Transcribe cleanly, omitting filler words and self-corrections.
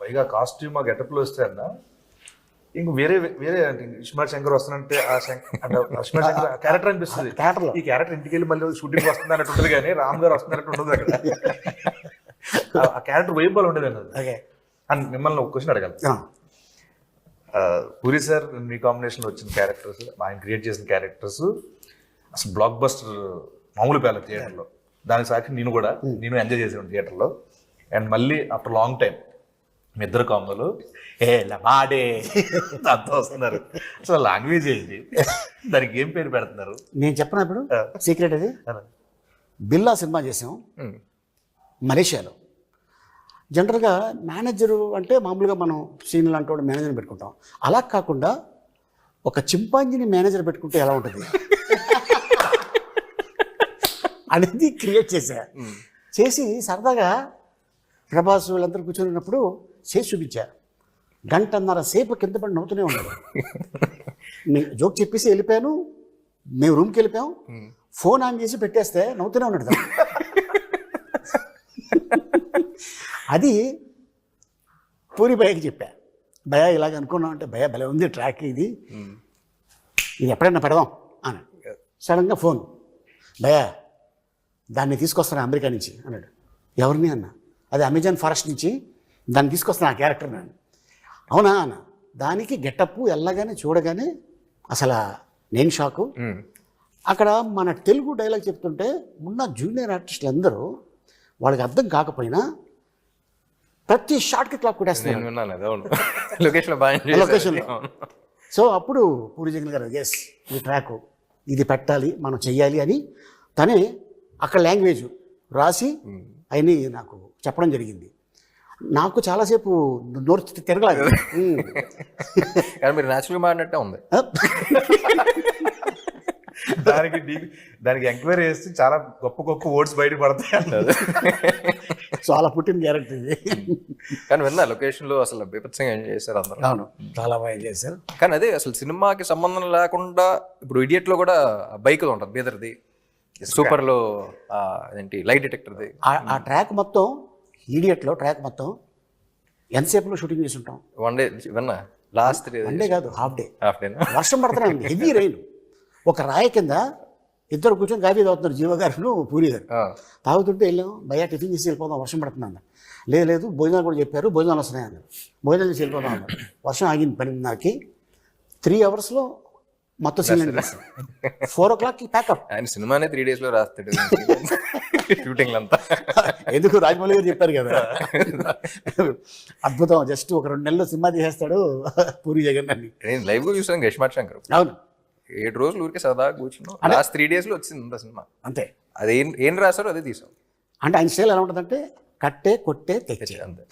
పైగా కాస్ట్యూమ్ ఆ గెటప్లో వస్తే అన్న ఇంక వేరే వేరే అంటే ఇస్మార్ట్ శంకర్ వస్తానంటే ఆ ఇస్మార్ట్ శంకర్ క్యారెక్టర్ అనిపిస్తుంది. క్యారెక్టర్లో ఈ క్యారెక్టర్ ఇంటికి వెళ్ళి మళ్ళీ షూటింగ్ వస్తుంది అన్నట్టు ఉంటుంది కానీ రామ్ గారు వస్తున్నట్టు ఉండదు అక్కడ. ఆ క్యారెక్టర్ వైపులు ఉండేది అన్నది. ఓకే. అండ్ మిమ్మల్ని ఒక క్వశ్చన్ అడగాలి. పూరి సార్ మీ కాంబినేషన్లో వచ్చిన క్యారెక్టర్స్, ఆయన క్రియేట్ చేసిన క్యారెక్టర్స్ అసలు బ్లాక్ బస్టర్ మామూలు పేల థియేటర్లో. దానికి సాక్షి నేను ఎంజాయ్ చేసాను థియేటర్లో. అండ్ మళ్ళీ ఆఫ్టర్ లాంగ్ టైం మీ ఇద్దరు కాంబోలు మాడే అంతా వస్తున్నారు. అసలు లాంగ్వేజ్ ఏంటి, దానికి ఏం పేరు పెడుతున్నారు? నేను చెప్పినప్పుడు సీక్రెట్ అది బిల్లా సినిమా చేసాం మలేషియాలో. జనరల్గా మేనేజరు అంటే మామూలుగా మనం సీన్లు అంటూ మేనేజర్ని పెట్టుకుంటాం. అలా కాకుండా ఒక చింపాంజీని మేనేజర్ పెట్టుకుంటే ఎలా ఉంటుంది అనేది క్రియేట్ చేసి సరదాగా ప్రభాస్ వీళ్ళందరూ కూర్చొనినప్పుడు చేసి చూపించా. 1.5 గంట సేపు కింద పడి నవ్వుతూనే ఉన్నాడు. నేను జోక్ చెప్పేసి వెళ్ళిపోయాను, మేము రూమ్కి వెళ్ళిపోయాం, ఫోన్ ఆన్ చేసి పెట్టేస్తే నవ్వుతూనే ఉన్నాడు. అది పూరి భయ్యకి చెప్పా, భయ్య ఇలాగ అనుకున్నాం అంటే, భయ్య భలే ఉంది ట్రాక్, ఇది ఎప్పుడైనా పెడదాం అని. సడన్గా ఫోన్, భయ్య దాన్ని తీసుకొస్తాను అమెరికా నుంచి అన్నాడు. ఎవరిని అన్న? అది అమెజాన్ ఫారెస్ట్ నుంచి దాన్ని తీసుకొస్తాను ఆ క్యారెక్టర్ నేను. అవునా అన్న. దానికి గెటప్ వెళ్ళగానే చూడగానే అసలు నేను షాకు. అక్కడ మన తెలుగు డైలాగ్ చెప్తుంటే ఉన్న జూనియర్ ఆర్టిస్టులు అందరూ వాళ్ళకి అర్థం కాకపోయినా ప్రతి షాట్కి క్లాప్ కొట్టేస్తున్నారు లొకేషన్లో. సో అప్పుడు పూరి జగన్ గారు ఎస్ ఈ ట్రాక్ ఇది పెట్టాలి, మనం చెయ్యాలి అని తనే అక్కడ లాంగ్వేజ్ రాసి అయినా నాకు చెప్పడం జరిగింది. నాకు చాలాసేపు నోరు తిరగలేదు. కానీ మీరు న్యాచురల్గా మాడినట్టే ఉంది. దానికి ఎంక్వైరీ చేస్తే చాలా గొప్ప గొప్ప వర్డ్స్ బయట పడతాయి అన్నది. చాలా పుట్టిన క్యారెక్టర్ ఇది. కానీ విన్నా లొకేషన్లో అసలు బీభత్సంగా ఎంజాయ్ చేశారు అందరూ. అవును, చాలా బాగా ఎంజాయ్ చేశారు. కానీ అదే అసలు సినిమాకి సంబంధం లేకుండా ఇప్పుడు ఇడియట్లో కూడా బైక్లో ఉంటుంది బీదర్ది, సూపర్లో ఏంటి లైట్ డిటెక్టర్ది. ఆ ట్రాక్ మొత్తం ఈడియట్లో ట్రాక్ మొత్తం ఎంతసేపులో షూటింగ్ చేసి ఉంటాం. 1 డే విన్నా. లాస్ట్ 1 డే కాదు, హాఫ్ డే. డే వర్షం పడుతున్నాయి, హెవీ రైన్. ఒక రాయి కింద ఇద్దరు కూర్చొని కాఫీ తాగుతున్నారు, జీవ గారు పూరి గారు. తాగుతుంటే వెళ్ళాం, భయ్యా టిఫిన్ చేసి వెళ్ళిపోదాం, వర్షం పడుతుంది అన్నారు. లేదు భోజనాలు కూడా చెప్పారు, భోజనాలు వస్తున్నాయి అన్నారు. భోజనాలు చేసి వెళ్ళిపోదాం అన్నారు. వర్షం ఆగింది 12:30కి. 3 అవర్స్లో మొత్తం సీన్ 4 o'clock ప్యాకప్. ఆయన సినిమానే 3 days రాస్తాడు షూటింగ్ అంతా. ఎందుకు రాజమౌళి గారు చెప్పారు కదా, అద్భుతం. జస్ట్ ఒక 2 నెలల్లో సినిమా తీసేస్తాడు పూరి జగన్ అని. నేను లైవ్గా చూసాను ఇస్మార్ట్ శంకర్. అవును, 7 రోజులు ఊరికే సరదాగా కూర్చున్నాం. లాస్ట్ 3 days వచ్చింది అంత సినిమా అంతే. అది ఏం రాశారో అదే తీసాం. అంటే ఆయన స్టైల్ ఎలా ఉంటుందంటే కట్టే కొట్టే తెచ్చే అంతే.